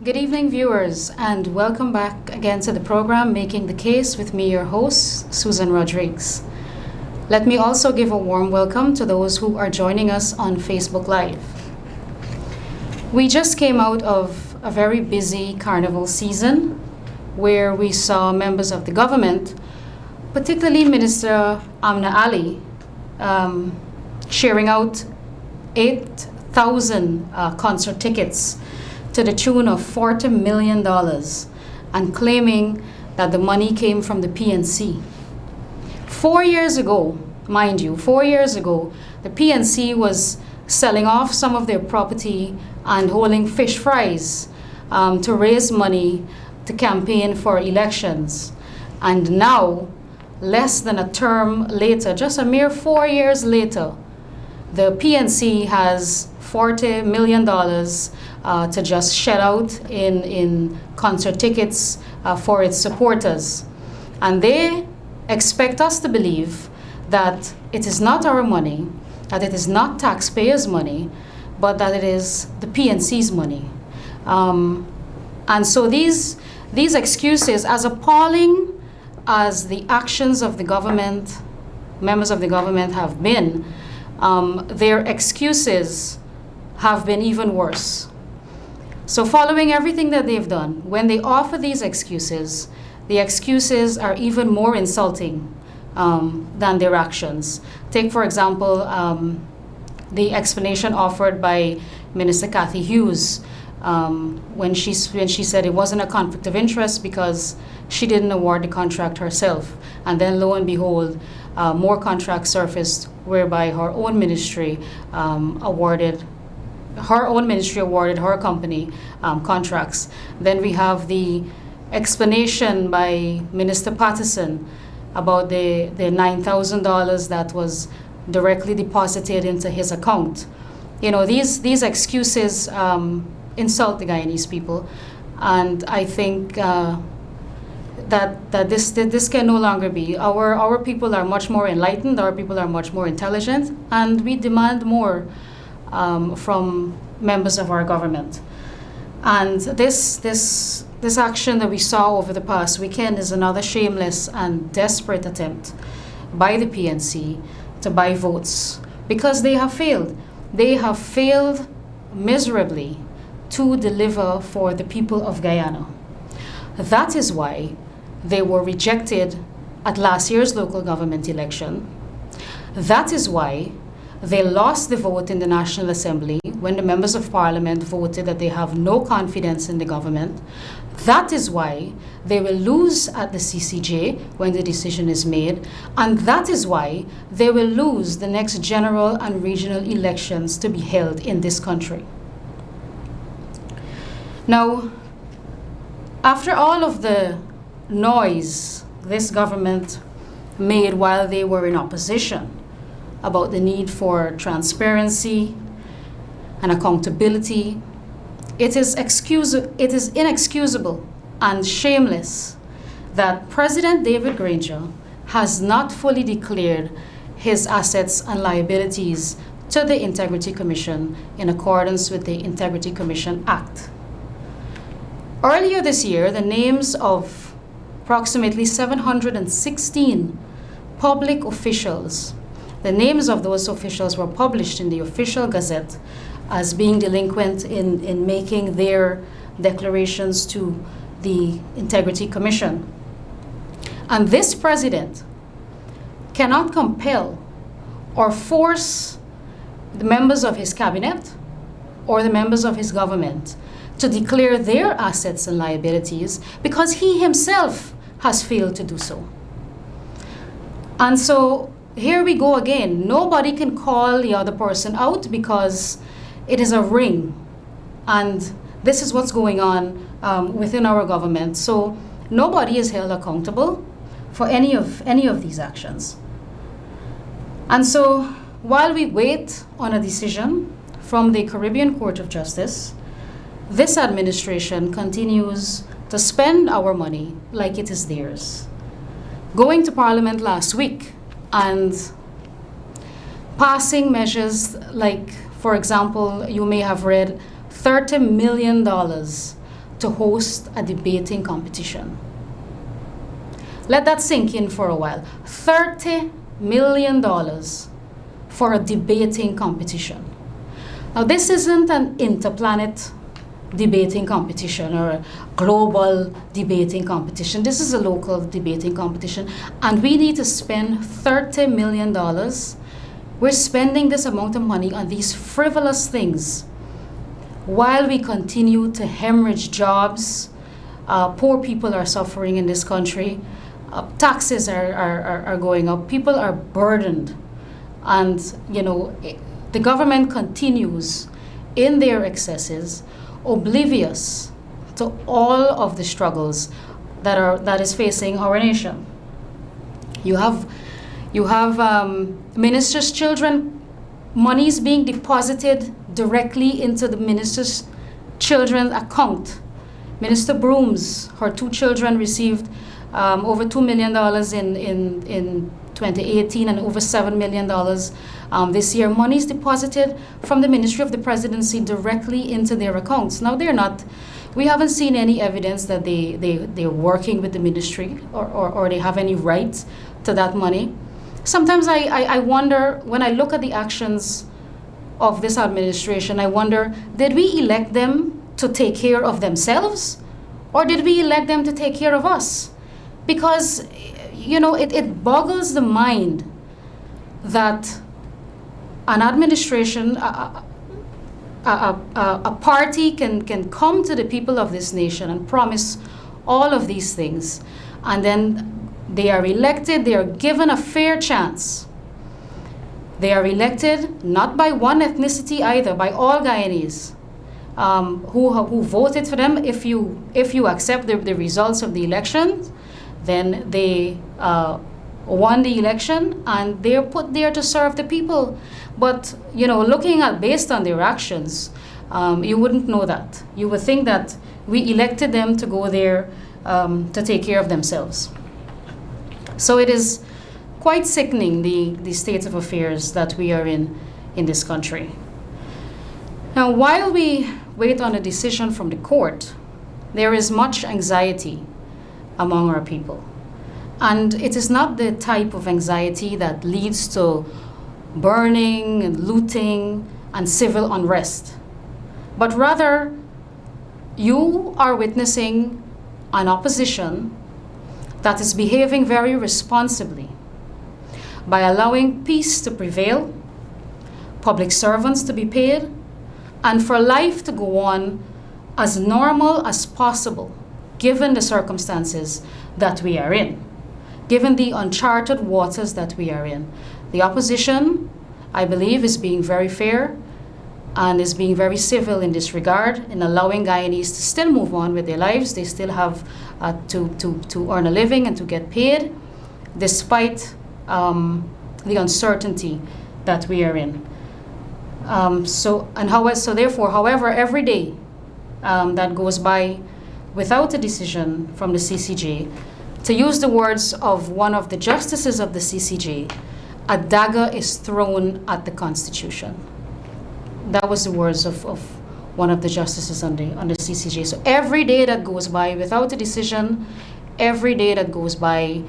Good evening, viewers, and welcome back again to the program Making the Case with me, your host, Susan Rodrigues. Let me also give a warm welcome to those who are joining us on Facebook Live. We just came out of a very busy carnival season where we saw members of the government, particularly Minister Amna Ali, sharing out 8,000 concert tickets to the tune of $40 million and claiming that the money came from the PNC. 4 years ago, mind you, 4 years ago, the PNC was selling off some of their property and holding fish fries to raise money to campaign for elections. And now, less than a term later, just a mere 4 years later, the PNC has $40 million to just shell out in concert tickets for its supporters. And they expect us to believe that it is not our money, that it is not taxpayers' money, but that it is the PNC's money. And so these excuses, as appalling as the actions of the government, members of the government have been, their excuses have been even worse. So following everything that they've done, when they offer these excuses, the excuses are even more insulting than their actions. Take, for example, the explanation offered by Minister Cathy Hughes when she said it wasn't a conflict of interest because she didn't award the contract herself. And then lo and behold, more contracts surfaced whereby her own ministry awarded her company contracts. Then we have the explanation by Minister Patterson about the $9,000 that was directly deposited into his account. You know, these excuses insult the Guyanese people, and I think that this can no longer be. Our people are much more enlightened, our people are much more intelligent, and we demand more from members of our government. And this action that we saw over the past weekend is another shameless and desperate attempt by the PNC to buy votes, because they have failed. They have failed miserably to deliver for the people of Guyana. That is why they were rejected at last year's local government election. That is why they lost the vote in the National Assembly when the members of Parliament voted that they have no confidence in the government. That is why they will lose at the CCJ when the decision is made. And that is why they will lose the next general and regional elections to be held in this country. Now, after all of the noise this government made while they were in opposition about the need for transparency and accountability, it is inexcusable and shameless that President David Granger has not fully declared his assets and liabilities to the Integrity Commission in accordance with the Integrity Commission Act. Earlier this year, the names of approximately 716 public officials, the names of those officials were published in the official gazette as being delinquent in making their declarations to the Integrity Commission. And this president cannot compel or force the members of his cabinet or the members of his government to declare their assets and liabilities because he himself has failed to do so. And so here we go again. Nobody can call the other person out because it is a ring. And this is what's going on within our government. So nobody is held accountable for any of these actions. And so while we wait on a decision from the Caribbean Court of Justice, this administration continues to spend our money like it is theirs. Going to Parliament last week and passing measures like, for example, you may have read $30 million to host a debating competition. Let that sink in for a while. $30 million for a debating competition. Now, this isn't an interplanet debating competition or a global debating competition. This is a local debating competition, and we need to spend $30 million. We're spending this amount of money on these frivolous things while we continue to hemorrhage jobs. Poor people are suffering in this country. Taxes are going up. People are burdened. And, the government continues in their excesses, oblivious to all of the struggles that is facing our nation. You have ministers' children, monies being deposited directly into the minister's children's account. Minister Brooms, her 2 children received over $2 million in 2018 and over $7 million this year. Money is deposited from the Ministry of the Presidency directly into their accounts. Now, we haven't seen any evidence that they're working with the ministry or they have any right to that money. Sometimes I wonder, when I look at the actions of this administration, I wonder, did we elect them to take care of themselves, or did we elect them to take care of us? Because, it boggles the mind that an administration, a party can come to the people of this nation and promise all of these things, and then they are elected, they are given a fair chance. They are elected not by one ethnicity either, by all Guyanese who voted for them. If you accept the results of the election, then they won the election and they're put there to serve the people. But, looking at based on their actions, you wouldn't know that. You would think that we elected them to go there to take care of themselves. So it is quite sickening, the state of affairs that we are in this country. Now, while we wait on a decision from the court, there is much anxiety among our people. And it is not the type of anxiety that leads to burning and looting and civil unrest, but rather you are witnessing an opposition that is behaving very responsibly by allowing peace to prevail, public servants to be paid, and for life to go on as normal as possible, given the circumstances that we are in, given the uncharted waters that we are in. The opposition, I believe, is being very fair and is being very civil in this regard, in allowing Guyanese to still move on with their lives. They still have to earn a living and to get paid, despite the uncertainty that we are in. Therefore, however, every day that goes by without a decision from the CCJ, to use the words of one of the justices of the CCJ, a dagger is thrown at the Constitution. That was the words of one of the justices on the CCJ. So every day that goes by without a decision, every day that goes by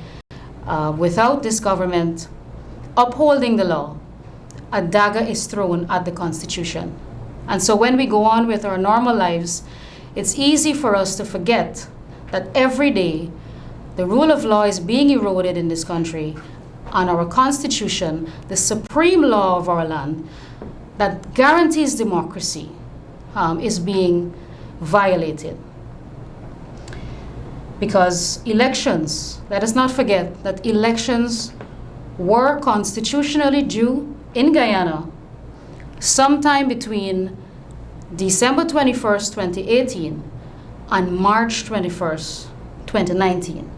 without this government upholding the law, a dagger is thrown at the Constitution. And so when we go on with our normal lives, it's easy for us to forget that every day the rule of law is being eroded in this country, and our Constitution, the supreme law of our land that guarantees democracy, is being violated. Because elections, let us not forget that elections were constitutionally due in Guyana sometime between December 21st, 2018 and March 21st, 2019.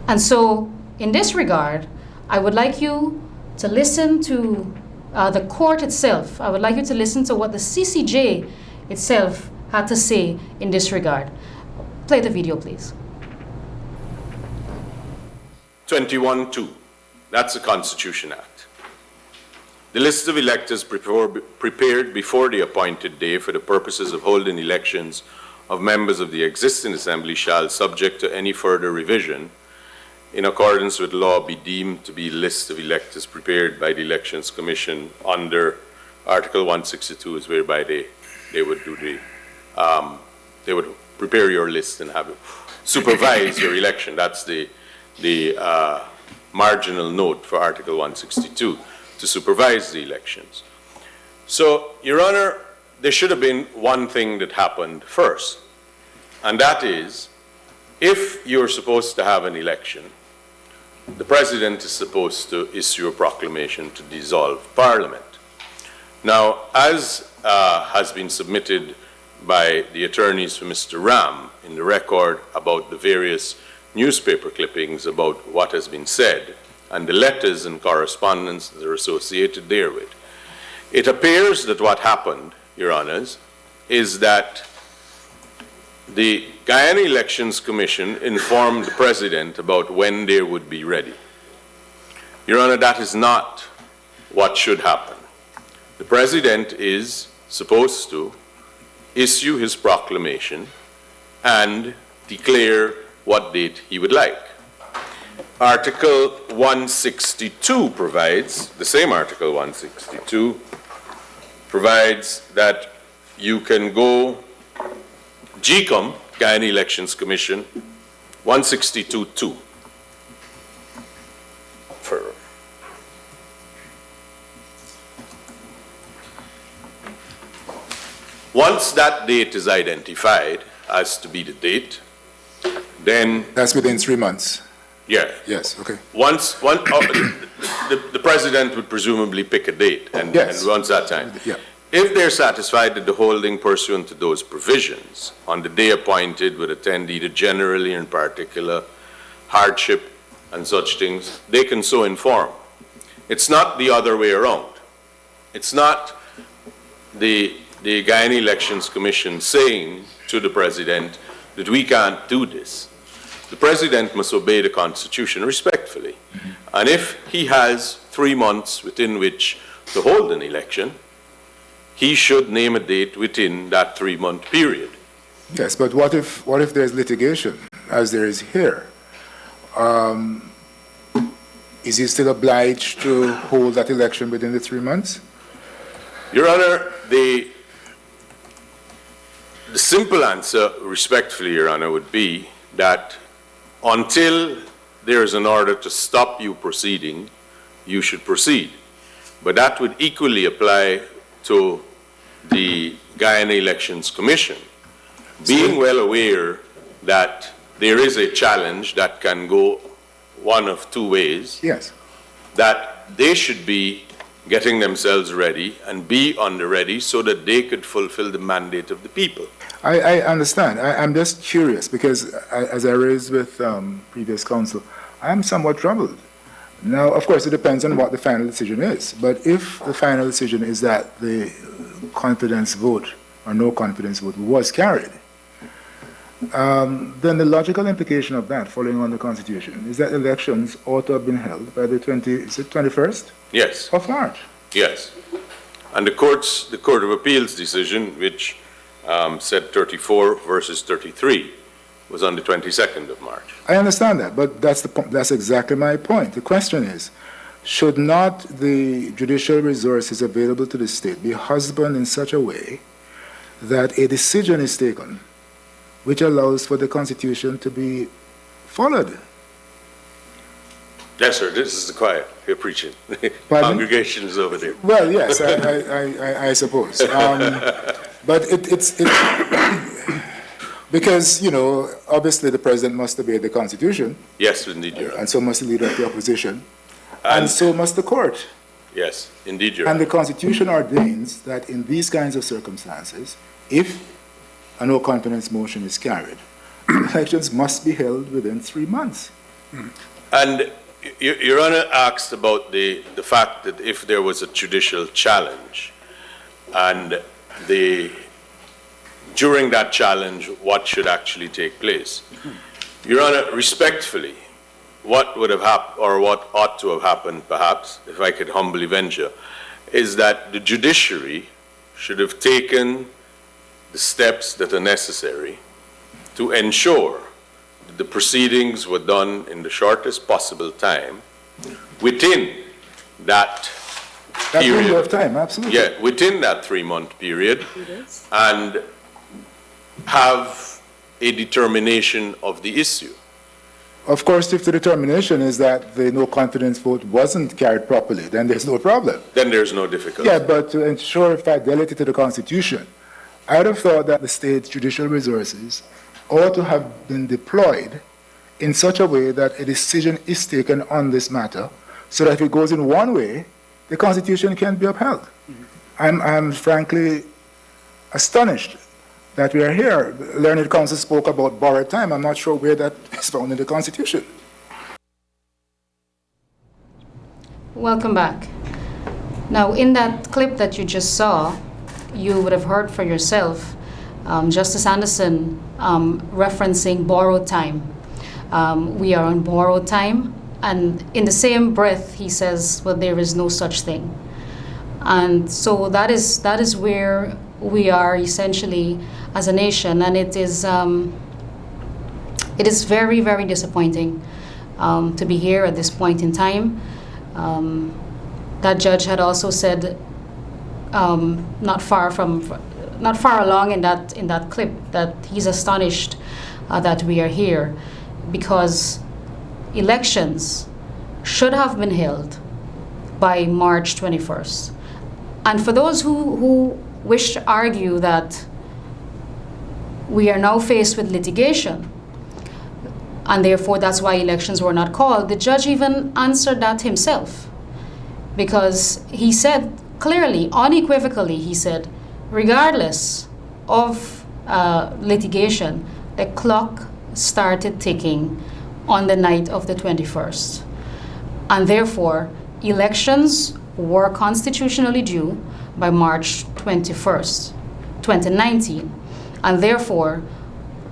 And so, in this regard, I would like you to listen to the court itself. I would like you to listen to what the CCJ itself had to say in this regard. Play the video, please. 21.2. That's the Constitution Act. The list of electors prepared before the appointed day for the purposes of holding elections of members of the existing Assembly shall, subject to any further revision, in accordance with law, be deemed to be a list of electors prepared by the Elections Commission under Article 162, is whereby they would do they would prepare your list and have it supervise your election. That's the marginal note for Article 162, to supervise the elections. So, Your Honor, there should have been one thing that happened first, and that is, if you're supposed to have an election, the President is supposed to issue a proclamation to dissolve Parliament. Now, as has been submitted by the attorneys for Mr. Ram in the record about the various newspaper clippings about what has been said, and the letters and correspondence that are associated therewith, it appears that what happened, Your Honors, is that the Guyana Elections Commission informed the President about when they would be ready. Your Honor, that is not what should happen. The President is supposed to issue his proclamation and declare what date he would like. Article 162 provides, the same Article 162, provides that you can go GECOM, Guyana Elections Commission, 162.2. Once that date is identified as to be the date, then... That's within 3 months? Yeah. Yes, okay. The President would presumably pick a date, and, yes. And once that time. Yeah. If they're satisfied that the holding pursuant to those provisions on the day appointed would attend either generally and particular hardship and such things, they can so inform. It's not the other way around. It's not the Guyana Elections Commission saying to the President that we can't do this. The President must obey the Constitution respectfully. Mm-hmm. And if he has 3 months within which to hold an election, he should name a date within that 3-month period. Yes, but what if there's litigation, as there is here? Is he still obliged to hold that election within the 3 months? Your Honor, the simple answer, respectfully, Your Honor, would be that until there is an order to stop you proceeding, you should proceed. But that would equally apply to the Guyana Elections Commission, being well aware that there is a challenge that can go one of 2 ways. Yes. That they should be getting themselves ready and be on the ready so that they could fulfill the mandate of the people. I understand. I'm just curious because, as I raised with previous counsel, I'm somewhat troubled. Now, of course, it depends on what the final decision is. But if the final decision is that the confidence vote or no confidence vote was carried, then the logical implication of that, following on the Constitution, is that elections ought to have been held by the 21st? Yes. Of March. Yes. And the Court of Appeals decision, which said 34 versus 33, was on the 22nd of March. I understand that, but that's exactly my point. The question is, should not the judicial resources available to the state be husbanded in such a way that a decision is taken which allows for the Constitution to be followed? Yes, sir, this is the choir you're preaching. Congregation is over there. Well, yes, I suppose. But it's because, you know, obviously the President must obey the Constitution. Yes, indeed, Your Honor. And so must the Leader of the Opposition. And so must the Court. Yes, indeed, Your Honor. And the Constitution ordains that in these kinds of circumstances, if a no confidence motion is carried, elections must be held within 3 months. And Your Honor asked about the fact that if there was a judicial challenge and during that challenge, what should actually take place. Your Honor, respectfully, what would have happened, or what ought to have happened, perhaps, if I could humbly venture, is that the judiciary should have taken the steps that are necessary to ensure that the proceedings were done in the shortest possible time within that That period. window of time, absolutely. Yeah, within that 3-month period, and have a determination of the issue. Of course, if the determination is that the no confidence vote wasn't carried properly, then there's no problem. Then there's no difficulty. Yeah, but to ensure fidelity to the Constitution, I'd have thought that the state's judicial resources ought to have been deployed in such a way that a decision is taken on this matter, so that if it goes in one way, the Constitution can be upheld. I'm frankly astonished that we are here. The Learned Counsel spoke about borrowed time. I'm not sure where that is found in the Constitution. Welcome back. Now, in that clip that you just saw, you would have heard for yourself Justice Anderson referencing borrowed time. We are on borrowed time, and in the same breath, he says, well, there is no such thing. And so that is where we are essentially as a nation, and it is very, very disappointing to be here at this point in time. That judge had also said, not far along in that clip, that he's astonished that we are here because elections should have been held by March 21st. And for those who wish to argue that we are now faced with litigation, and therefore that's why elections were not called, the judge even answered that himself. Because he said clearly, unequivocally, he said, regardless of litigation, the clock started ticking on the night of the 21st. And therefore, elections were constitutionally due by March 21st, 2019. And therefore,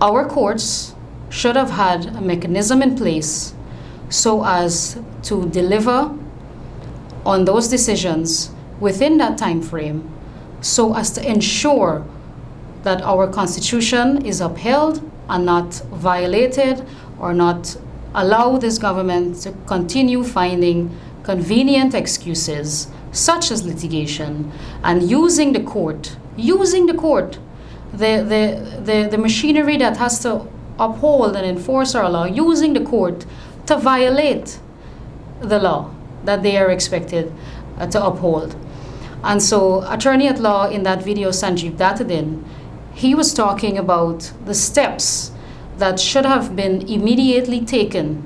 our courts should have had a mechanism in place so as to deliver on those decisions within that time frame, so as to ensure that our Constitution is upheld and not violated, or not allow this government to continue finding convenient excuses such as litigation and using the court, the machinery that has to uphold and enforce our law, using the court to violate the law that they are expected to uphold. And so attorney at law in that video, Sanjeev Dattadin, he was talking about the steps that should have been immediately taken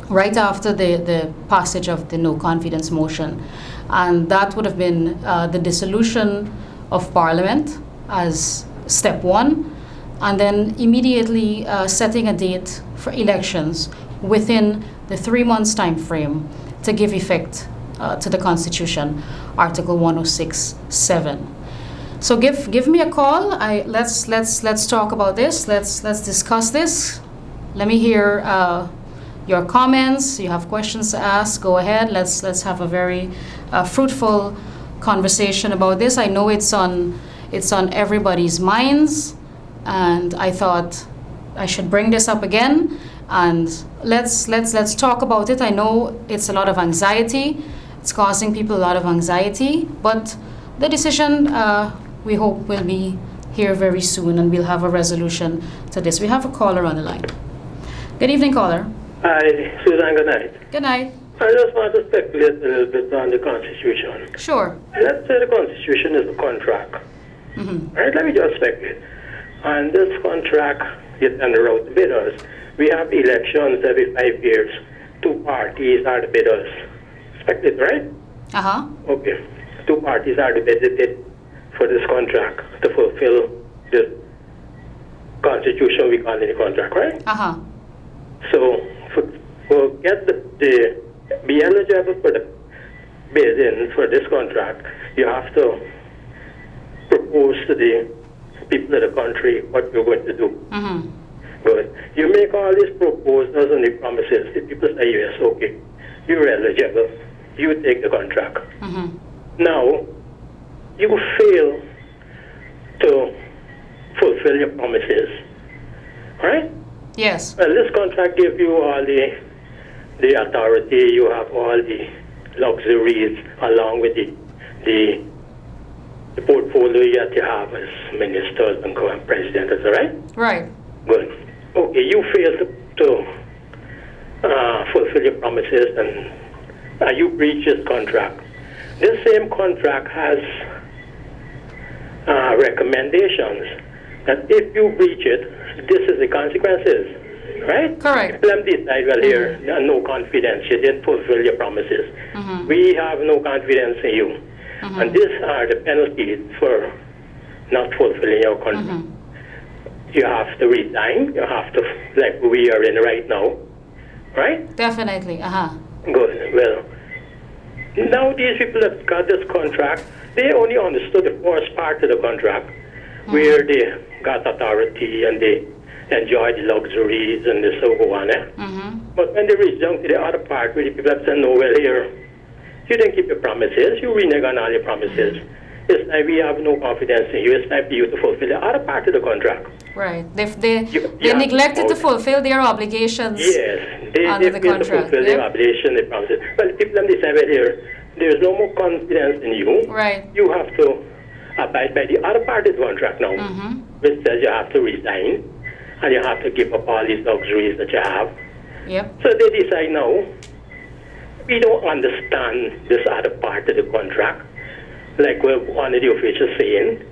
right after the passage of the no confidence motion. And that would have been the dissolution of Parliament as step one, and then immediately setting a date for elections within the 3 months time frame to give effect to the Constitution, Article 106(7). So give me a call. Let's talk about this. Let's discuss this. Let me hear your comments. You have questions to ask, go ahead. Let's have a very fruitful conversation about this. I know it's on everybody's minds, and I thought I should bring this up again, and let's talk about it. I know it's a lot of anxiety. It's causing people a lot of anxiety, but the decision we hope will be here very soon, and we'll have a resolution to this. We have a caller on the line. Good evening, caller. Hi, Susan, good night. Good night. I just want to speculate a little bit on the Constitution. Sure. Let's say the Constitution is a contract. Mm-hmm. Right, let me just speculate. On this contract, it's under out the bidders. We have elections every 5 years. 2 parties are the bidders. Speculate, right? Uh-huh. Okay. 2 parties are the bidders for this contract to fulfill the Constitution we call in the contract, right? Uh-huh. So, for get be eligible for the bid-in for this contract, you have to propose to the people of the country what you're going to do. Mm-hmm. Good. You make all these proposals and the promises. The people say, yes, okay, you're eligible. You take the contract. Mm-hmm. Now, you fail to fulfill your promises. Right? Yes. Well, this contract gives you all the authority, you have all the luxuries along with the portfolio that you have as ministers and current president, is that right? Right. Good. Okay, you failed to fulfill your promises and you breach this contract. This same contract has recommendations that if you breach it, this is the consequences, right? Correct. If them decide, well, here, no confidence, you didn't fulfill your promises. We have no confidence in you. And these are the penalties for not fulfilling your contract. You have to resign, you have to, like we are in right now, right? Definitely. Good. Well, now these people that got this contract, they only understood the first part of the contract, where they got authority and they enjoyed the luxuries and the so on. But when they reached down to the other part, where the people have said, no, well, here, you didn't keep your promises, you reneged on all your promises. It's like we have no confidence in you, it's time for you to fulfill the other part of the contract. Right. They neglected to fulfill their obligations. Yes, they under the failed to contract. fulfill their obligation, their promises. Well, the people decide, well, here, there's no more confidence in you. Right. You have to abide by the other part of the contract now, which says you have to resign and you have to give up all these luxuries that you have. Yep. So they decide now, we don't understand this other part of the contract, like what one of the officials saying.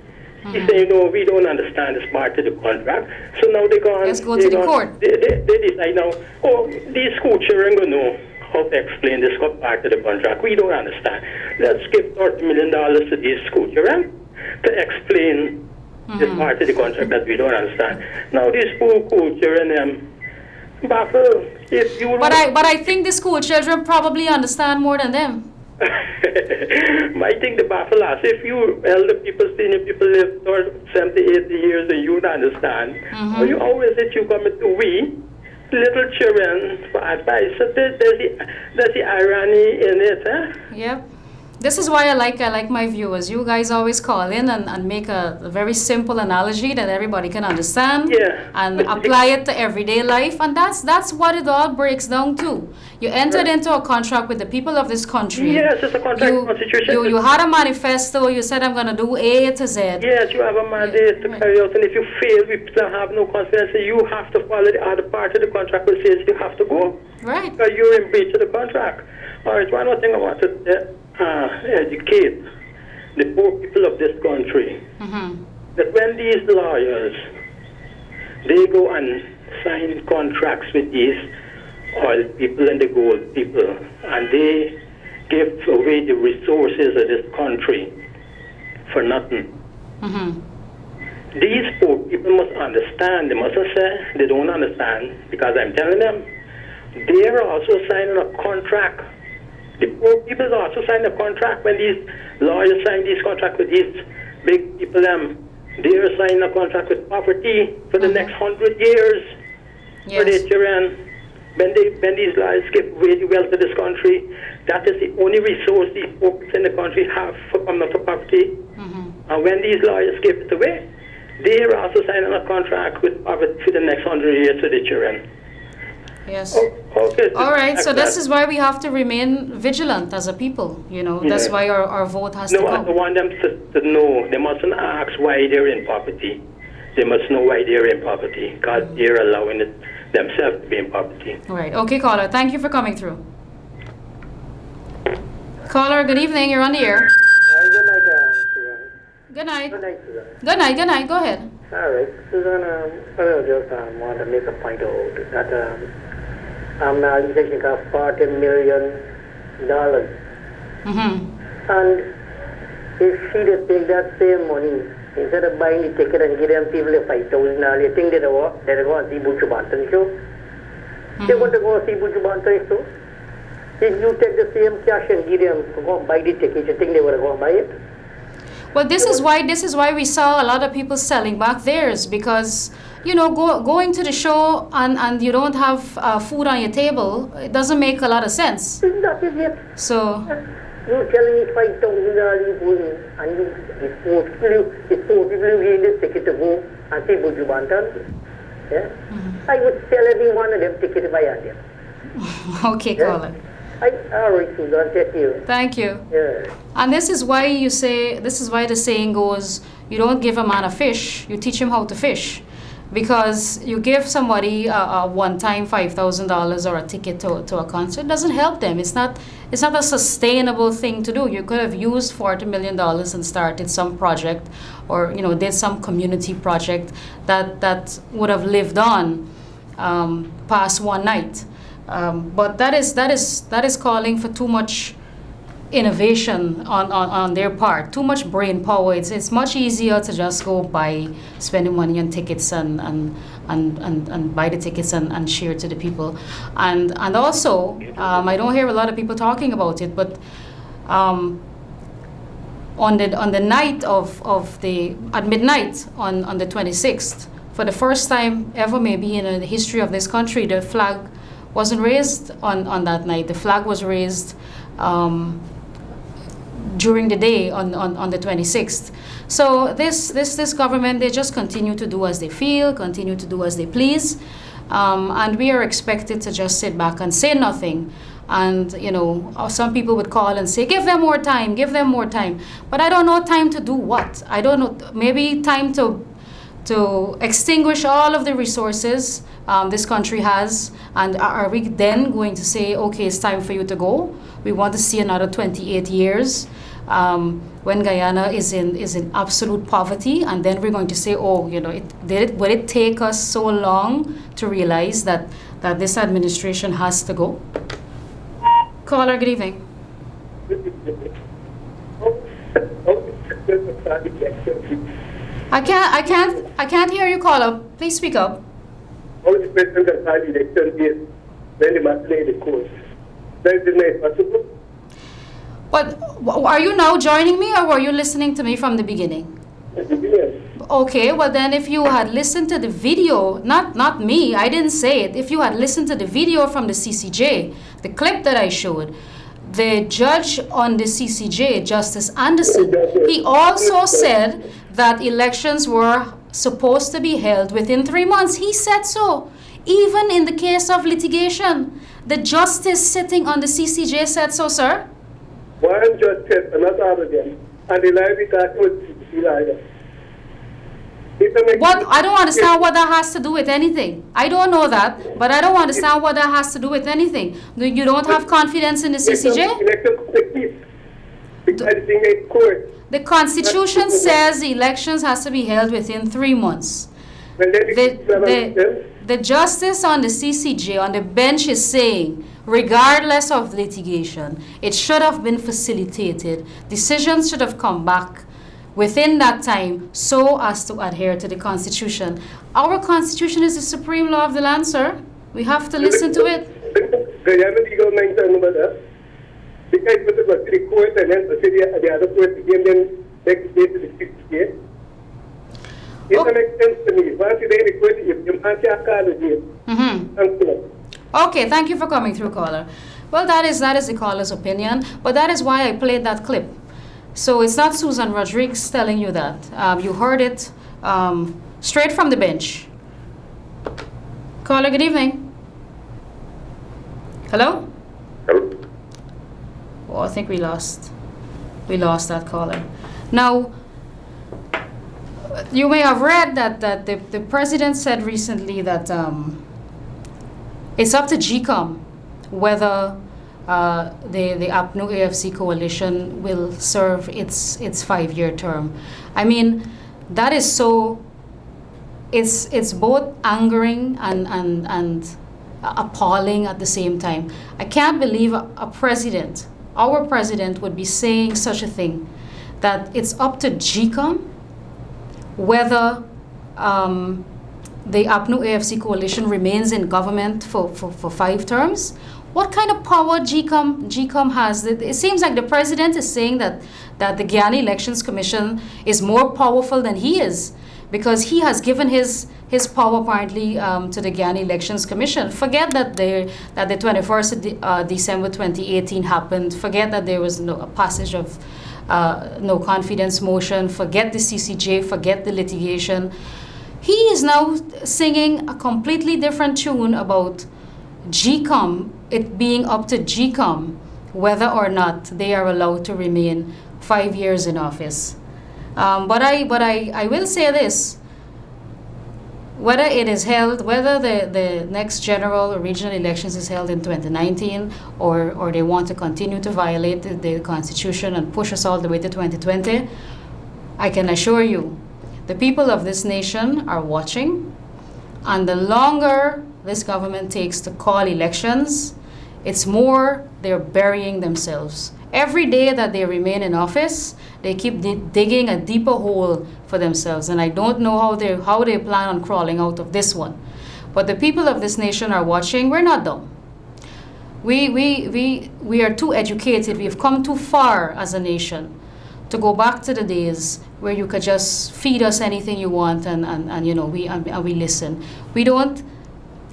He's saying, no, we don't understand this part of the contract. So now they go on. Let's go to the court. They decide now, oh, these school children don't know how to explain this part of the contract. We don't understand. Let's give $30 million to these school children to explain this part of the contract that we don't understand. Now these school children baffled. If you But I think the school children probably understand more than them. I think the baffle us. If you elder people, senior people live 70, 80 years and you don't understand, you always that you come to we, little children, for advice. So there's the irony in it, huh? Yep. This is why I like my viewers. You guys always call in and make a very simple analogy that everybody can understand and apply it to everyday life. And that's what it all breaks down to. You entered into a contract with the people of this country. Yes, it's a contract constitution. You had a manifesto. You said, I'm going to do A to Z. Yes, you have a mandate to carry out. And if you fail, we still have no confidence. You have to follow the other part of the contract which says you have to go. Right. Because you're in breach of the contract. All right, one more thing I want to educate the poor people of this country that when these lawyers they go and sign contracts with these oil people and the gold people and they give away the resources of this country for nothing. These poor people must understand. They mustn't say they don't understand, because I'm telling them they are also signing a contract. The poor people also sign a contract. When these lawyers sign these contracts with these big people, they are signing a contract with poverty for the next 100 years for their children. When these lawyers give away the wealth of this country, that is the only resource these poor people in the country have for coming out of poverty. And when these lawyers give it away, they are also signing a contract with poverty for the next 100 years for their children. Yes. Okay. All right. So this is why we have to remain vigilant as a people. You know, that's why our vote has to go. No, I want them to know. They mustn't ask why they're in poverty. They must know why they're in poverty, because they're allowing it themselves to be in poverty. All right. Okay, caller. Thank you for coming through. Caller, good evening. You're on the air. Good night, Susan. Good night. Good night, Susan. Good night. Good night. Go ahead. All right, Susan. I just want to make a point out that now you think you got $40 million, and if she just take that same money instead of buying the ticket and give them people the $5,000, you think they're going to see Butch Banton show? They want to go see Butch Banton show. If you take the same cash and give them to go buy the ticket, you think they would go buy it? Well, this is why we saw a lot of people selling back theirs, because you know, going to the show and you don't have food on your table, it doesn't make a lot of sense. That is it. So you're telling me $5,000 and it's poor people who get the ticket to go and Cebu Jubantan, yeah, I would sell every one of them tickets if I had them. Okay, Yeah. caller. All right, Susan, thank you. Thank you. Yeah. And this is why the saying goes, you don't give a man a fish, you teach him how to fish. Because you give somebody a one-time $5,000 or a ticket to a concert, doesn't help them. It's not a sustainable thing to do. You could have used $40 million and started some project, or did some community project that would have lived on past one night. But that is calling for too much innovation on their part, too much brain power. It's much easier to just go by spending money on tickets and buy the tickets and share to the people. And also, I don't hear a lot of people talking about it, but on the night at midnight on the 26th, for the first time ever maybe in the history of this country, the flag wasn't raised on that night. The flag was raised during the day on the 26th. So this government, they just continue to do as they feel, continue to do as they please, and we are expected to just sit back and say nothing. And some people would call and say, give them more time, give them more time. But I don't know time to do what. I don't know, maybe time to extinguish all of the resources this country has. And are we then going to say, okay, it's time for you to go? We want to see another 28 years when Guyana is in absolute poverty, and then we're going to say, oh, will it take us so long to realize that this administration has to go? Caller, good evening. I can't hear you, caller. Please speak up. How the president can call election days when the matter in the court? That is not possible. But are you now joining me, or were you listening to me from the beginning? Yes. Okay, well then if you had listened to the video, not me, I didn't say it. If you had listened to the video from the CCJ, the clip that I showed, the judge on the CCJ, Justice Anderson, he also said that elections were supposed to be held within 3 months. He said so. Even in the case of litigation, the justice sitting on the CCJ said so, sir. One judge said, not all of them, and the library talking with the liar. What? I don't understand what that has to do with anything. I don't know that, but I don't understand what that has to do with anything. You don't have confidence in the CCJ? The Constitution says the elections has to be held within 3 months. The justice on the CCJ, on the bench, is saying, regardless of litigation, it should have been facilitated. Decisions should have come back within that time so as to adhere to the Constitution. Our Constitution is the supreme law of the land, sir. We have to listen to it. Okay, thank you for coming through, caller. Well, that is the caller's opinion, but that is why I played that clip. So it's not Susan Rodrigues telling you that. You heard it straight from the bench. Caller, good evening. Hello? Hello? Oh, I think we lost that caller. Now, you may have read that the president said recently that it's up to GCOM whether the APNU AFC coalition will serve its 5-year term. I mean, that is so. It's both angering and appalling at the same time. I can't believe a president, our president, would be saying such a thing, that it's up to GCOM whether the APNU AFC coalition remains in government for 5 terms. What kind of power GCOM has? It seems like the president is saying that the Guyana Elections Commission is more powerful than he is, because he has given his power apparently to the Guyana Elections Commission. Forget that the 21st of December 2018 happened. Forget that there was a passage of no confidence motion. Forget the CCJ. Forget the litigation. He is now singing a completely different tune about GCOM, it being up to GCOM whether or not they are allowed to remain 5 years in office. But I will say this, whether it is held, whether the next general or regional elections is held in 2019 or they want to continue to violate the Constitution and push us all the way to 2020, I can assure you, the people of this nation are watching, and the longer this government takes to call elections, it's more they're burying themselves. Every day that they remain in office, they keep digging a deeper hole for themselves, and I don't know how they plan on crawling out of this one. But the people of this nation are watching. We're not dumb. We are too educated. We've come too far as a nation to go back to the days where you could just feed us anything you want and you know we listen. We don't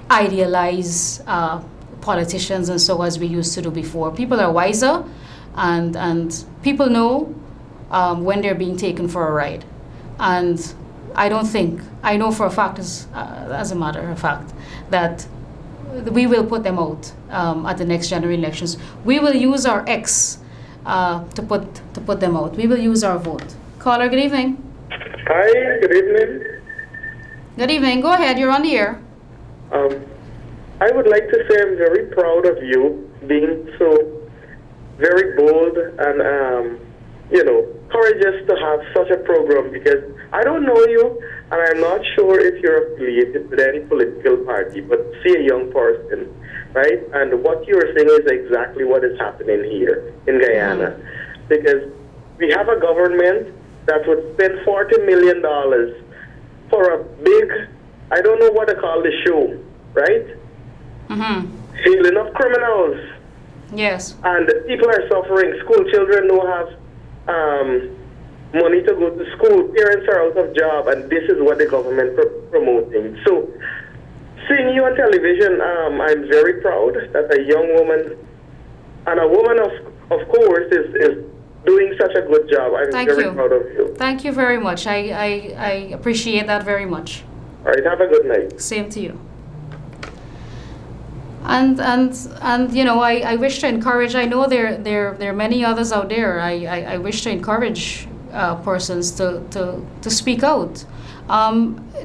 idealize politicians and so as we used to do before. People are wiser, and people know when they're being taken for a ride. And I know for a fact, as a matter of fact, that we will put them out at the next general elections. We will use our X to put them out. We will use our vote. Caller, good evening. Hi, good evening. Good evening. Go ahead. You're on the air. I would like to say I'm very proud of you being so very bold and, courageous to have such a program, because I don't know you and I'm not sure if you're affiliated with any political party, but see a young person, right? And what you're saying is exactly what is happening here in Guyana, because we have a government that would spend $40 million for a big, I don't know what to call the show, right? Hailing of criminals. Yes. And people are suffering. School children don't have money to go to school. Parents are out of job, and this is what the government promoting. So, seeing you on television, I'm very proud that a young woman, and a woman of course, is doing such a good job. I'm very proud of you. Thank you very much. I appreciate that very much. All right, have a good night. Same to you. And you know, I wish to encourage. I know there are many others out there. I wish to encourage persons to speak out.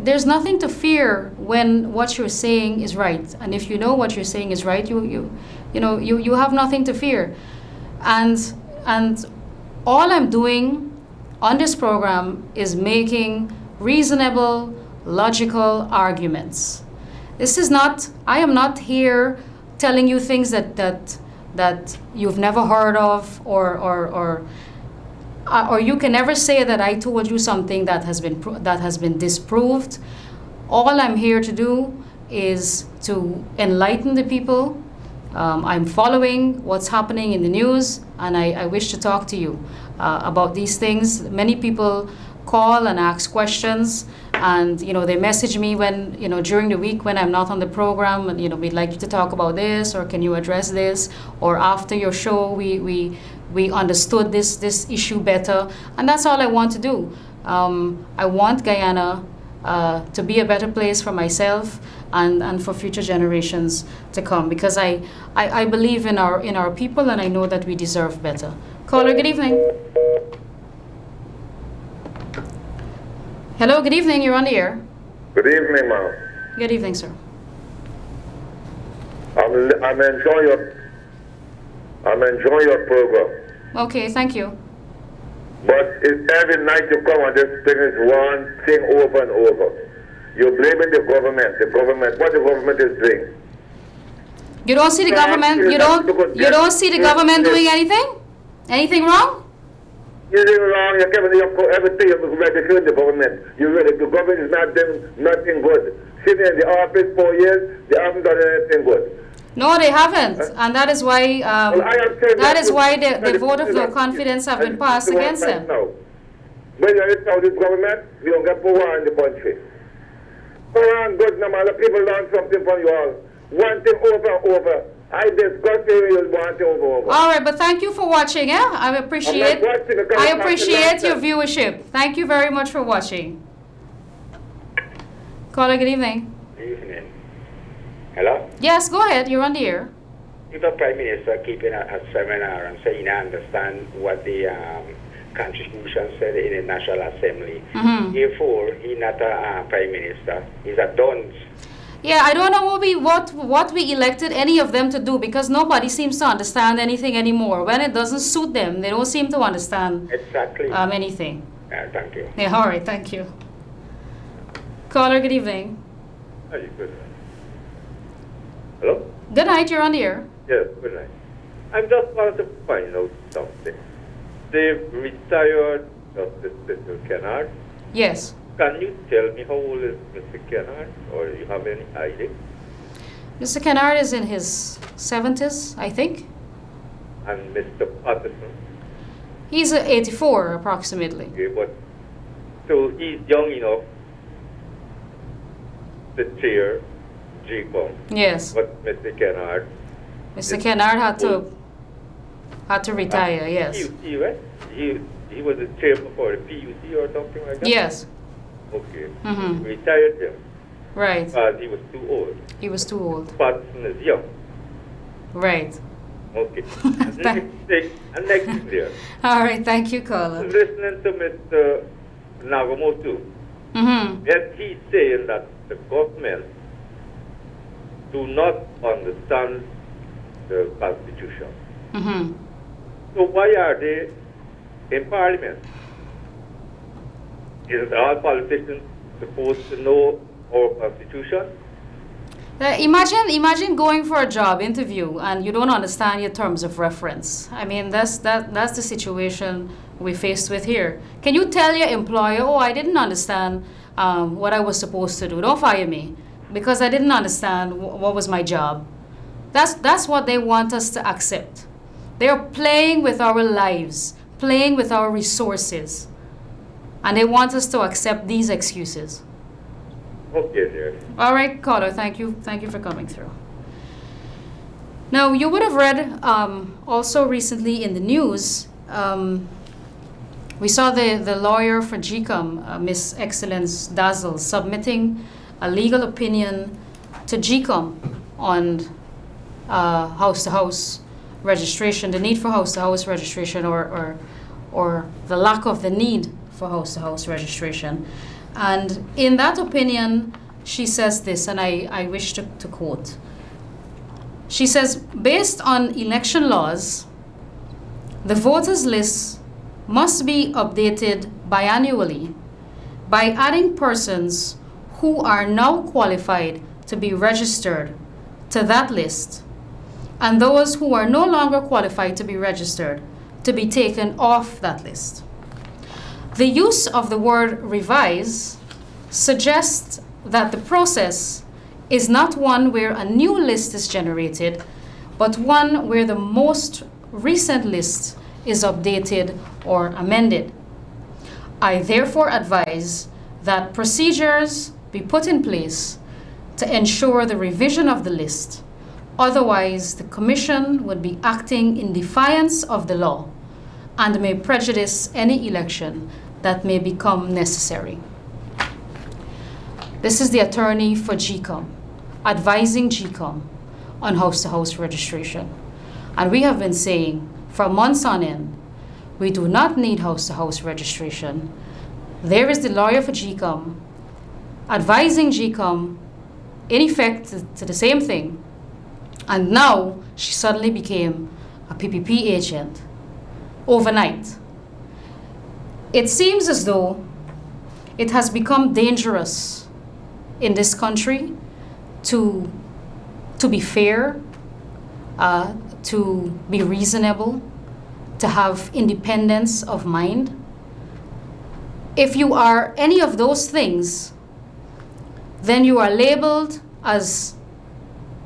There's nothing to fear when what you're saying is right, and if you know what you're saying is right, you have nothing to fear. And all I'm doing on this program is making reasonable, logical arguments. This is not, I am not here telling you things that you've never heard of, or you can never say that I told you something that has been disproved. All I'm here to do is to enlighten the people. I'm following what's happening in the news, and I wish to talk to you about these things. Many people call and ask questions, and they message me when during the week when I'm not on the program, and we'd like you to talk about this, or can you address this, or after your show we understood this issue better. And that's all I want to do. I want Guyana to be a better place for myself and for future generations to come, because I believe in our people, and I know that we deserve better. Caller, good evening. Hello, good evening. You're on the air. Good evening, ma'am. Good evening, sir. I'm enjoying your program. Okay, thank you. But it's every night you come and this thing is one thing over and over. You're blaming the government, what the government is doing. You don't see the government, you don't see the government doing anything? Anything wrong? You're doing wrong, you're giving everything you're ready the government. The government is not doing nothing good. Sitting in the office 4 years, they haven't done anything good. No, they haven't, and that is why the vote of no confidence have been passed against them. Now. When you tell this government, you don't get power in the country. Power and good, no matter people learn something from you all. One thing over and over. I discuss it, you want it over. All right, but thank you for watching. I appreciate your viewership. Thank you very much for watching. Caller, good evening. Good evening. Hello? Yes, go ahead. You're on the air. If the Prime Minister keeping a seminar and saying, I understand what the Constitution said in the National Assembly. Therefore, he's not a Prime Minister. He's a dunce. Yeah, I don't know what we elected any of them to do, because nobody seems to understand anything anymore. When it doesn't suit them, they don't seem to understand Exactly. anything. Thank you. Yeah, all right, thank you. Caller, good evening. Hi, good night. Hello? Good night, you're on the air. Yes, good night. I just wanted to find out something. They've retired Justice Mr. Kennard. Yes. Can you tell me how old is Mr. Kennard, or you have any idea? Mr. Kennard is in his 70s, I think. And Mr. Patterson? He's 84, approximately. Okay, but so he's young enough to chair GCOM. Yes. But Mr. Kennard. Mr. Kennard had to retire, yes. PUC, right? He was the chair before the PUC or something like that? Yes. Okay. Mm-hmm. Retired him. Right. Because he was too old. He was too old. Patterson is young. Right. Okay. Next thing there. All right, thank you, caller. Listening to Mr. Nagamoto, Mm-hmm. yet he's saying that the government do not understand the Constitution. Mm-hmm. So why are they in Parliament? Isn't all politicians supposed to know our Constitution? Imagine going for a job interview and you don't understand your terms of reference. I mean, that's the situation we faced with here. Can you tell your employer, oh, I didn't understand what I was supposed to do. Don't fire me because I didn't understand what was my job. That's what they want us to accept. They are playing with our lives, playing with our resources, and they want us to accept these excuses. Okay, dear. All right, caller, thank you for coming through. Now, you would have read also recently in the news, we saw the lawyer for GCOM, Miss Excellence Dazzle, submitting a legal opinion to GCOM on house-to-house registration, the need for house-to-house registration, or the lack of the need for house-to-house registration. And in that opinion, she says this, and I wish to quote. She says, based on election laws, the voters list must be updated biannually by adding persons who are now qualified to be registered to that list, and those who are no longer qualified to be registered to be taken off that list. The use of the word revise suggests that the process is not one where a new list is generated, but one where the most recent list is updated or amended. I therefore advise that procedures be put in place to ensure the revision of the list. Otherwise, the Commission would be acting in defiance of the law and may prejudice any election that may become necessary. This is the attorney for GCOM, advising GCOM on house-to-house registration. And we have been saying for months on end, we do not need house-to-house registration. There is the lawyer for GCOM advising GCOM in effect to the same thing. And now she suddenly became a PPP agent overnight. It seems as though it has become dangerous in this country to be fair, to be reasonable, to have independence of mind. If you are any of those things, then you are labeled as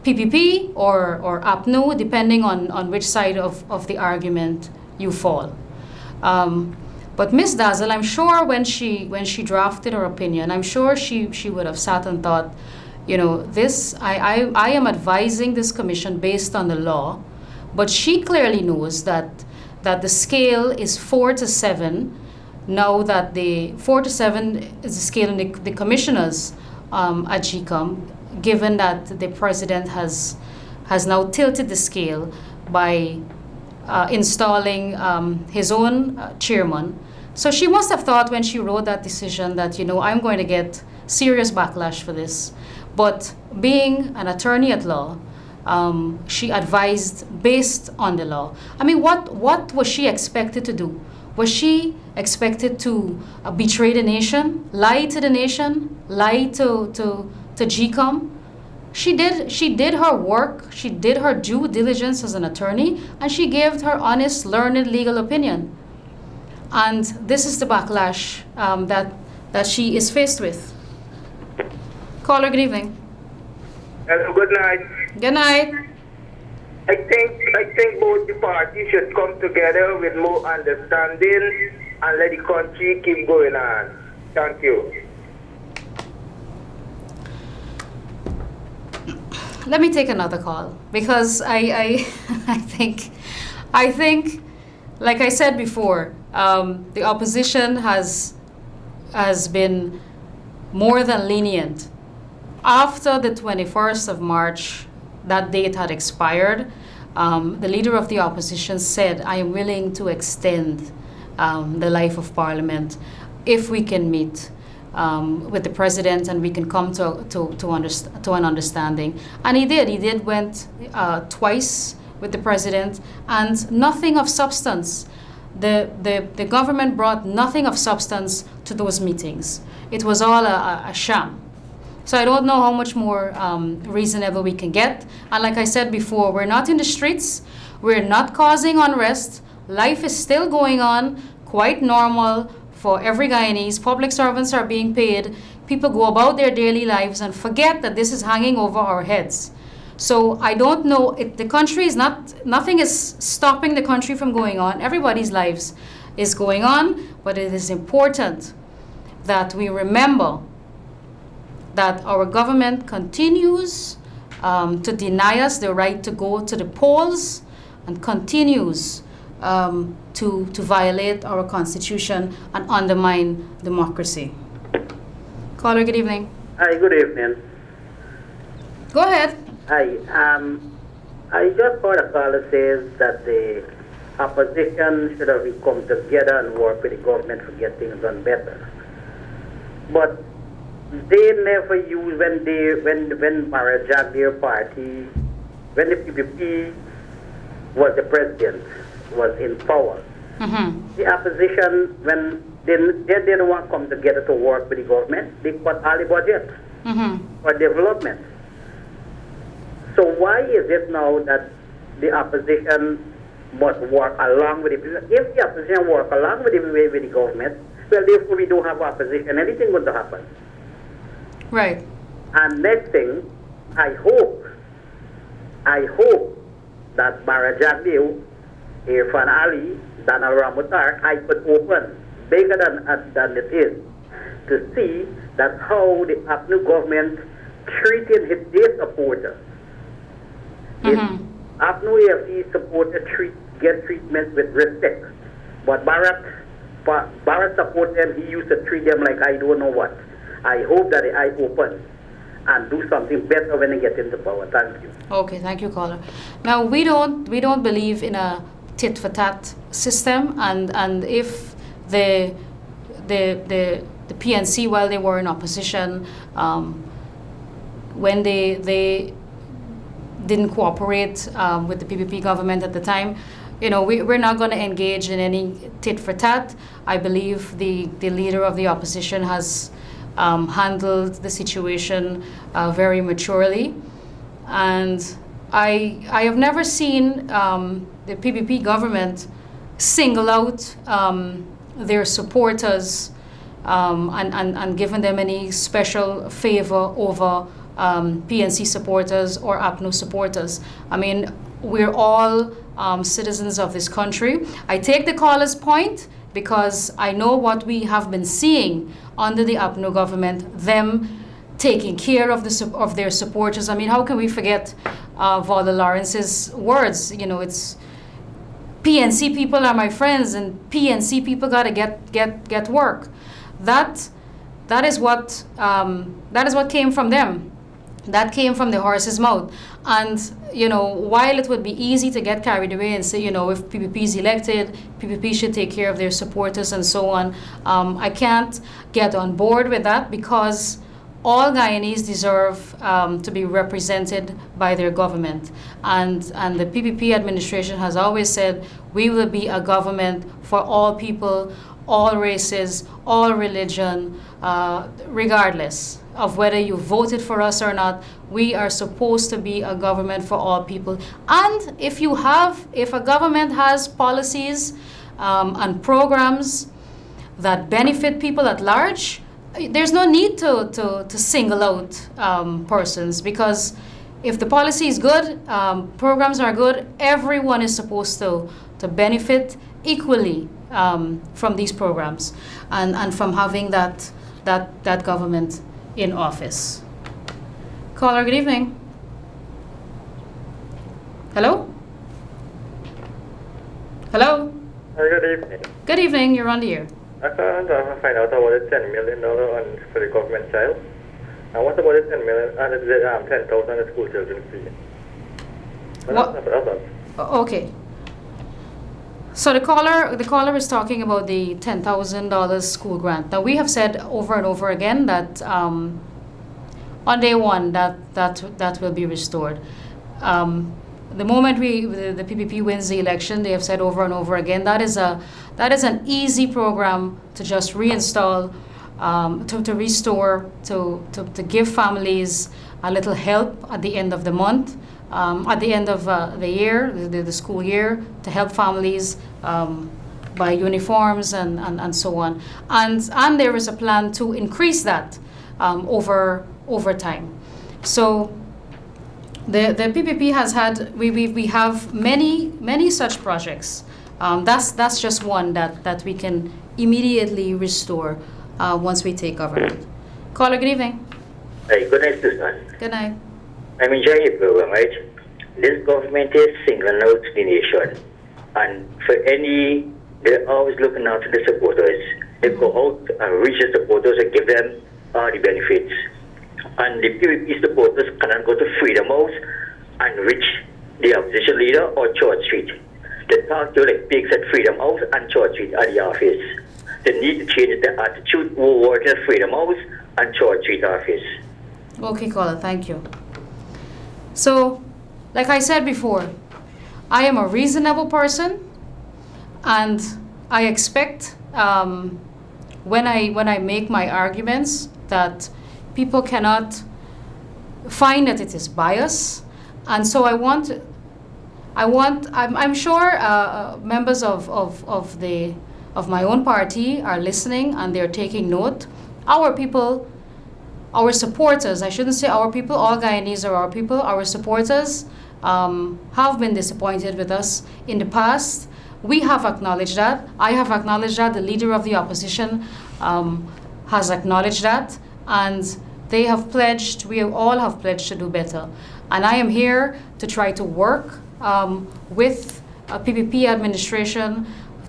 PPP or APNU, depending on which side of the argument you fall. But Ms. Dazzle, I'm sure when she drafted her opinion, I'm sure she would have sat and thought, you know, I am advising this commission based on the law, but she clearly knows that the scale is 4 to 7. Now that the 4 to 7 is the scale, and the commissioners at GCOM, given that the president has now tilted the scale by installing his own chairman. So she must have thought when she wrote that decision that, I'm going to get serious backlash for this. But being an attorney at law, she advised based on the law. I mean, what was she expected to do? Was she expected to betray the nation, lie to the nation, lie to GCOM? She did her work, she did her due diligence as an attorney, and she gave her honest, learned legal opinion. And this is the backlash that she is faced with. Caller, good evening. Hello, good night. Good night. I think both the parties should come together with more understanding and let the country keep going on. Thank you. Let me take another call because I think, like I said before, the opposition has been more than lenient. After the 21st of March, that date had expired, the leader of the opposition said, I am willing to extend the life of Parliament if we can meet with the president and we can come to an understanding. And he did. He went twice with the president, and nothing of substance. The government brought nothing of substance to those meetings. It was all a sham. So I don't know how much more reasonable we can get. And like I said before, we're not in the streets. We're not causing unrest. Life is still going on, quite normal for every Guyanese. Public servants are being paid. People go about their daily lives and forget that this is hanging over our heads. So I don't know, the country is nothing is stopping the country from going on. Everybody's lives is going on, but it is important that we remember that our government continues to deny us the right to go to the polls and continues to violate our constitution and undermine democracy. Caller, good evening. Hi, good evening. Go ahead. Hi, I just heard a caller says that the opposition should have come together and work with the government to get things done better. But they never use when Marajagir party, when the PPP was the president, was in power. Mm-hmm. The opposition, when they didn't want to come together to work with the government, they cut all the budget for development. So why is it now that the opposition must work along with the if the opposition work along with the government, well, therefore we don't have opposition, anything going to happen. Right. And next thing, I hope that Marajagil, Irfan Ali, Donald Ramutar, I could open bigger than it is to see that how the APNU government treated their supporters. APNU AFC supporters get treatment with respect, but Barrett supporters, he used to treat them like I don't know what. I hope that the eye open and do something better when they get into power. Thank you. Okay, thank you, caller. Now we don't believe in a tit for tat system, and if the PNC, while they were in opposition, when they didn't cooperate with the PPP government at the time, we're not going to engage in any tit for tat. I believe the leader of the opposition has handled the situation very maturely, and I have never seen the PPP government single out their supporters and given them any special favor over PNC supporters or APNU supporters. I mean, we're all citizens of this country. I take the caller's point because I know what we have been seeing under the APNU government, them taking care of their supporters. I mean, how can we forget Valda Lawrence's words? It's PNC people are my friends, and PNC people got to get work. That that is what came from them. That came from the horse's mouth. And, while it would be easy to get carried away and say, if PPP is elected, PPP should take care of their supporters and so on, I can't get on board with that, because all Guyanese deserve to be represented by their government. And the PPP administration has always said, we will be a government for all people, all races, all religion, regardless of whether you voted for us or not. We are supposed to be a government for all people. And if a government has policies and programs that benefit people at large, there's no need to single out persons, because if the policy is good, programs are good, everyone is supposed to benefit equally from these programs and from having that government in office. Caller, good evening. Hello? Hello? Good evening. Good evening, you're on the air. I can't find out about the $10 million for the government child. And what about the $10 million and the 10,000 the school children fee? What? Okay. So the caller is talking about the $10,000 school grant. Now, we have said over and over again that on day one that will be restored. The moment the PPP wins the election, they have said over and over again that is an easy program to just reinstall, to restore, to give families a little help at the end of the month. At the end of the year, the school year, to help families buy uniforms and so on. And there is a plan to increase that over time. So the PPP has had, we have many such projects. That's just one that we can immediately restore once we take government. Caller, good evening. Hey, good night, Susan. Good night. I'm enjoying your program, right? This government is singling out the nation. And they're always looking out for the supporters. They go out and reach the supporters and give them all the benefits. And the PPP supporters cannot go to Freedom House and reach the opposition leader or Church Street. They talk to like pigs at Freedom House and Church Street at the office. They need to change their attitude who work at Freedom House and Church Street office. Okay, caller, thank you. So, like I said before, I am a reasonable person, and I expect when I make my arguments that people cannot find that it is bias, and so I'm sure members of my own party are listening and they're taking note. Our people. Our supporters, I shouldn't say our people, all Guyanese are our people. Our supporters have been disappointed with us in the past. We have acknowledged that. I have acknowledged that. The leader of the opposition has acknowledged that. And they have pledged, we all have pledged to do better. And I am here to try to work with a PPP administration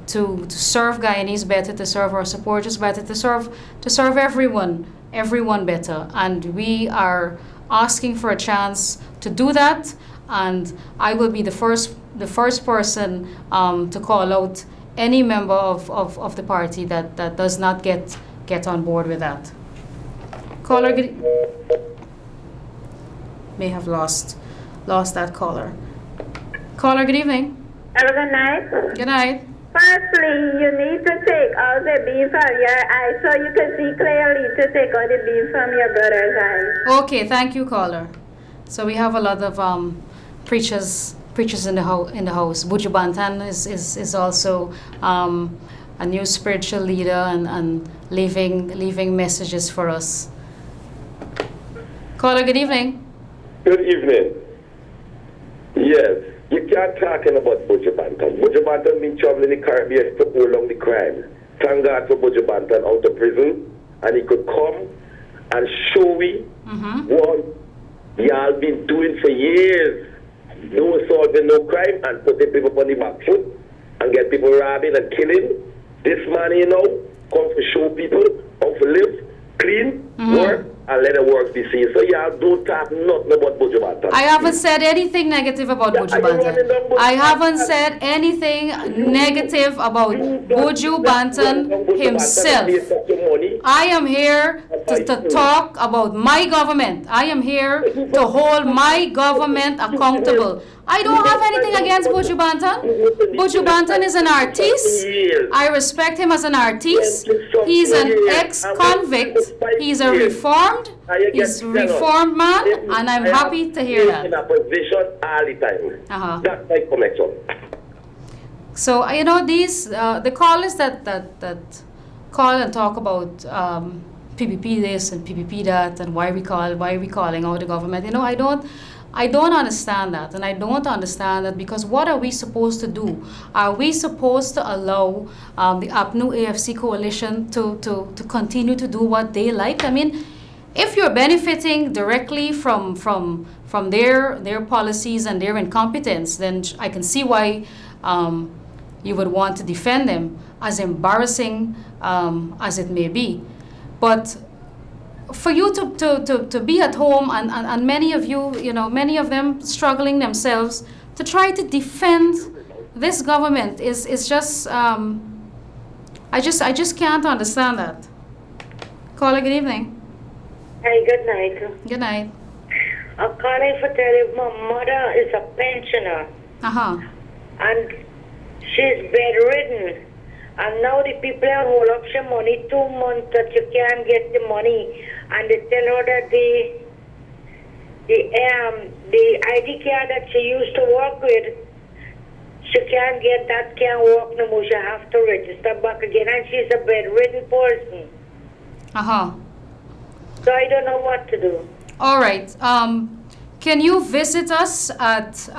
to serve Guyanese better, to serve our supporters better, to serve everyone better. And we are asking for a chance to do that, and I will be the first person to call out any member of the party that does not get on board with that. Caller, may have lost that caller. Caller, good evening. Hello, good night. Good night. Firstly, you need to take all the beef from your eyes so you can see clearly to take all the beef from your brother's eyes. Okay, thank you, caller. So we have a lot of preachers in the house. Buju Banton is also a new spiritual leader and leaving messages for us. Caller, good evening. Good evening. Yes. You can't talking about Buju Banton. Buju Banton been traveling in the Caribbean to prolong the crime. Thank God for Buju Banton out of prison, and he could come and show me what y'all been doing for years. No solving no crime and putting people on the back foot and get people robbing and killing. This man, come to show people how to live clean work and let the work be seen. So y'all don't talk nothing about Buju Banton. I haven't said anything negative about Buju Banton. I haven't said anything negative about Buju Banton himself. I am here to talk about my government. I am here to hold my government accountable. I don't have anything against Buju Banton. Buju Banton is an artist. I respect him as an artist. He's an ex-convict. He's a reformed man, and I'm happy to hear that. In a position all the time. That's my connection. So you know these the callers that call and talk about PPP this and PPP that and why are we calling out the government. You know I don't understand that, and I don't understand that because what are we supposed to do? Are we supposed to allow the APNU AFC coalition to continue to do what they like? I mean, if you're benefiting directly from their policies and their incompetence, then I can see why you would want to defend them, as embarrassing as it may be. But for you to be at home and many of you, many of them struggling themselves to try to defend this government is just, I just can't understand that. Caller, good evening. Hey, good night. Good night. I'm calling for tell you my mother is a pensioner. And she's bedridden. And now the people are hold up some money 2 months that you can't get the money. And they tell her that the ID card that she used to work with, she can't get that, can't work no more. She have to register back again. And she's a bedridden person. So I don't know what to do. All right. Can you visit us at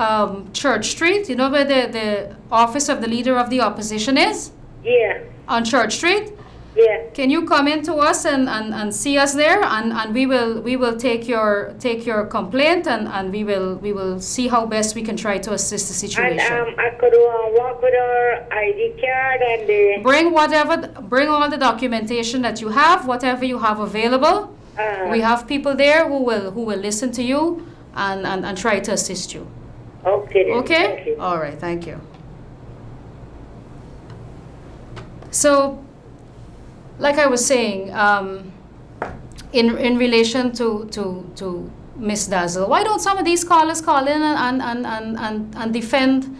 Church Street? You know where the office of the leader of the opposition is? Yeah. On Church Street? Yeah. Can you come in to us and see us there, and we will take your complaint and we will see how best we can try to assist the situation. And I could walk with her ID card and bring all the documentation that you have, whatever you have available. We have people there who will listen to you and try to assist you. Okay. Then. Okay? Thank you. All right, thank you. So, like I was saying, in relation to Miss Dazzle, why don't some of these callers call in and defend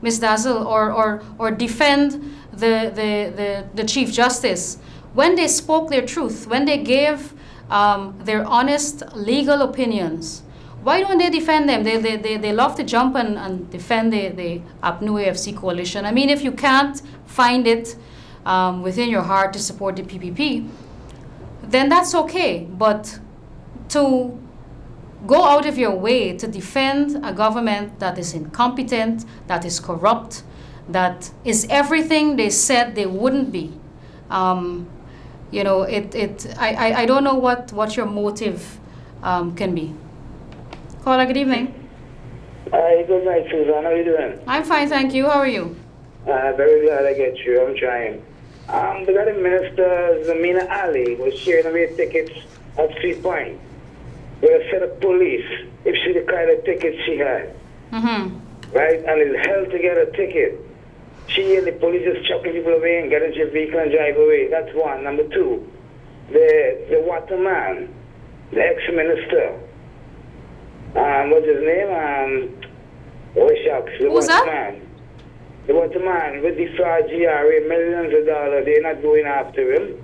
Miss Dazzle or defend the Chief Justice when they spoke their truth, when they gave their honest legal opinions? Why don't they defend them? They love to jump and defend the APNU AFC coalition. I mean, if you can't find it within your heart to support the PPP, then that's okay. But to go out of your way to defend a government that is incompetent, that is corrupt, that is everything they said they wouldn't be, I don't know what your motive can be. Caller, good evening. Hi, good night, Susan. How are you doing? I'm fine, thank you. How are you? Very glad I get you. I'm trying. The Garden Minister, Zamina Ali, was sharing away tickets at 3 Point with a set of police if she declared a ticket she had. Right? And it's hell to get a ticket. She and the police is chucking people away and getting your vehicle and drive away. That's one. Number two, the waterman, the ex-minister, what's his name? Shucks. Who's that? The waterman with the fraud GRA, millions of dollars, they're not going after him.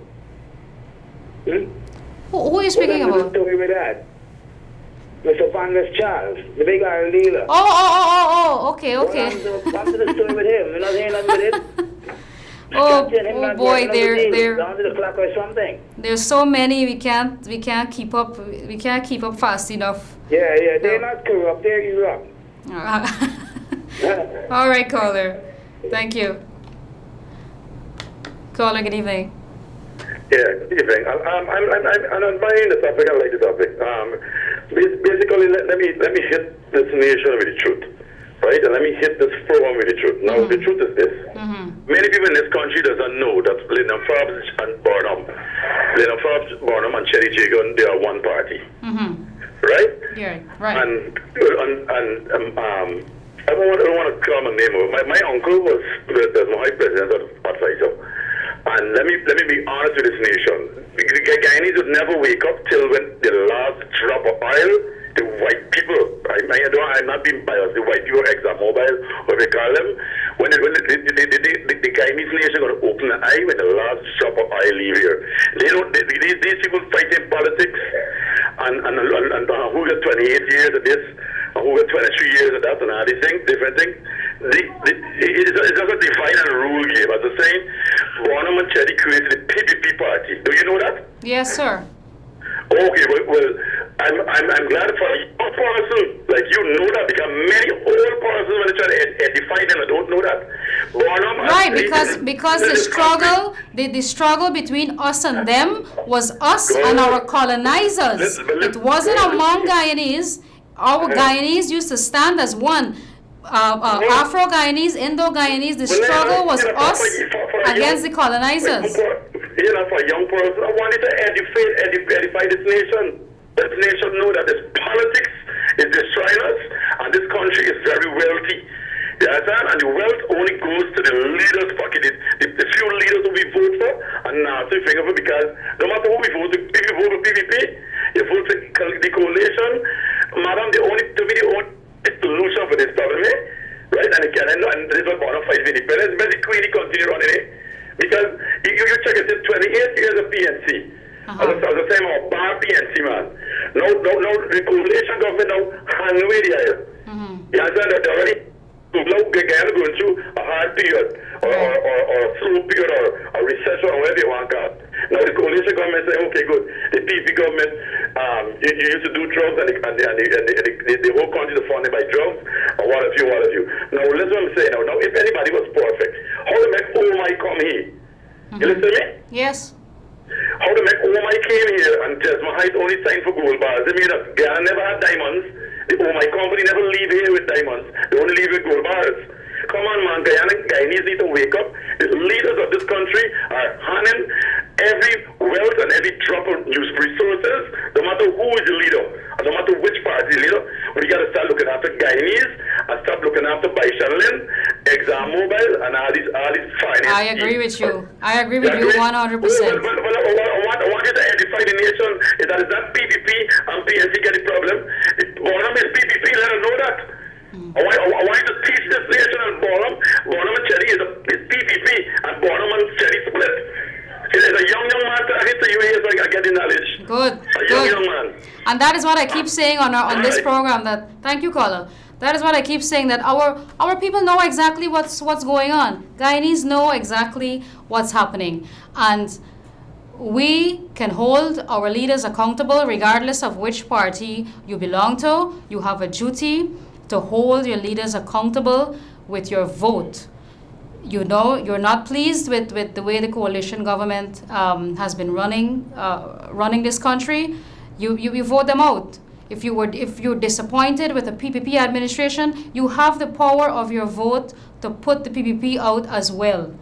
Who are you speaking about? What's the story with that? Mr. Van Charles, the big iron dealer. Okay. What's the story with him? You're not hearing nothing with it? Oh boy, they're down to the clock or something. There's so many we can't keep up. We can't keep up fast enough. Yeah, they're not corrupt. They're corrupt. All right, caller. Thank you. Caller, good evening. Yeah, good evening. I'm buying the topic. I like the topic. Basically, let me hit this nation with the truth. right? And let me hit this program with the truth. Now, the truth is this. Many people in this country doesn't know that Lennon Forbes and Burnham and Cherry Jagan, they are one party. Right? Yeah, right. And I don't want to call my name over. My uncle was the Mahai president of Pfizer. And let me be honest with this nation. The Guyanese would never wake up till when the last drop of oil, the white people, I'm not being biased, the white people, ExxonMobil, what they call them, when the Guyanese nation going to open the eye when the last drop of oil leave here. These people fighting politics and who got 28 years of this, and who got 23 years of that, and all these things, different things. It's just a divide and rule game. As I was saying, Bonham and Chetty created the PPP party. Do you know that? Yes, sir. Okay, well, I'm glad for a young person like you know that, because many old persons when they try to edify them, I don't know that. Bonham right, because the struggle between us and them was us and our colonizers. It wasn't among Guyanese. Our Guyanese used to stand as one. Afro-Guyanese, Indo-Guyanese, the struggle was us against the colonizers. You know, for a young person, I wanted to edify this nation. This nation know that this politics is destroying us, and this country is very wealthy. You understand? And the wealth only goes to the leaders' pocket. The few leaders who we vote for, and now to finger for, because no matter who we vote, if you vote for PPP, you vote for the coalition, madam, the only solution for this problem, right? And this is what Bonham fights with independence. But the Queenie continue running it. Because you check it, it's 28 years of PNC. As I was saying, I'm a bar PNC man. Now the coalition government now handle with the air. You understand that already? So now Guyana going through a hard period, or a slow period, or a recession, or whatever you want to call it. Now the coalition government say, okay, good. The PP government, you used to do drugs, and the whole country is funded by drugs, or what have you. Now listen what I'm saying now. Now if anybody was perfect, how to make OMI come here? You listen to me? Yes. How to make OMI came here, and Desmond Heights only signed for gold bars. They mean that Ghana never had diamonds. The OMI company never leave here with diamonds. They only leave with gold bars. Come on, man. Guyanese need to wake up. The leaders of this country are handing every wealth and every drop of news resources, no matter who is the leader, and no matter which party leader. We got to start looking after Guyanese and stop looking after Baishanlin, ExxonMobil, and all these finance. I agree with you. I agree with you 100%. Well, I want you to edify the nation is that it's not PPP and PNC get the problem. Bonham is PPP, let us know that. I want you to teach this nation and Bonham and Cherry is PPP, and Bonham and Cherry split. It's a young man talking to you here, so I get the knowledge. Good. Young man. And that is what I keep saying on this program. Thank you, caller. That is what I keep saying, that our people know exactly what's going on. Guyanese know exactly what's happening, and we can hold our leaders accountable regardless of which party you belong to. You have a duty to hold your leaders accountable with your vote. You know, you're not pleased with the way the coalition government has been running this country. You vote them out. If you're disappointed with the PPP administration, you have the power of your vote to put the PPP out as well.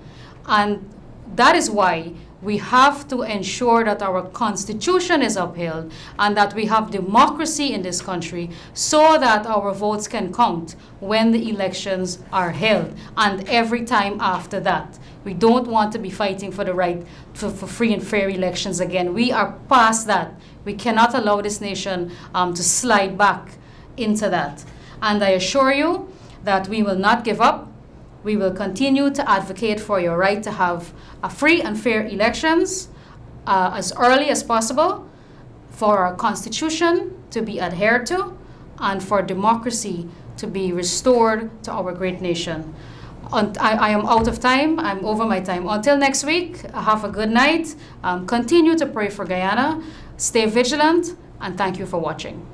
And that is why we have to ensure that our constitution is upheld and that we have democracy in this country so that our votes can count when the elections are held and every time after that. We don't want to be fighting for the right for free and fair elections again. We are past that. We cannot allow this nation to slide back into that. And I assure you that we will not give up. We will continue to advocate for your right to have a free and fair elections as early as possible, for our constitution to be adhered to, and for democracy to be restored to our great nation. I am out of time. I'm over my time. Until next week, have a good night. Continue to pray for Guyana. Stay vigilant, and thank you for watching.